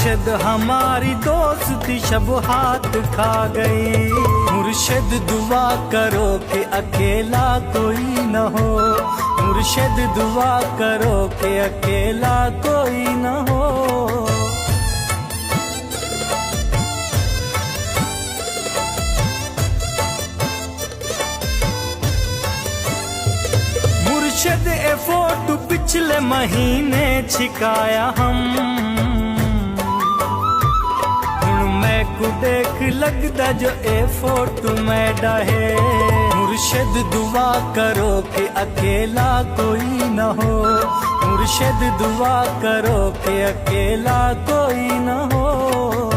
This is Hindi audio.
मुर्शिद हमारी दोस्ती शब हाथ खा गई। मुर्शिद दुआ करो कि अकेला कोई न हो, मुर्शिद दुआ करो कि अकेला कोई न हो। मुर्शिद ए फोटो पिछले महीने छिकाया हम, हुण मैं को देख लगदा जो ए फोटो मैं डाहे। मुर्शिद दुआ करो कि अकेला कोई न हो, मुर्शिद दुआ करो कि अकेला कोई न हो।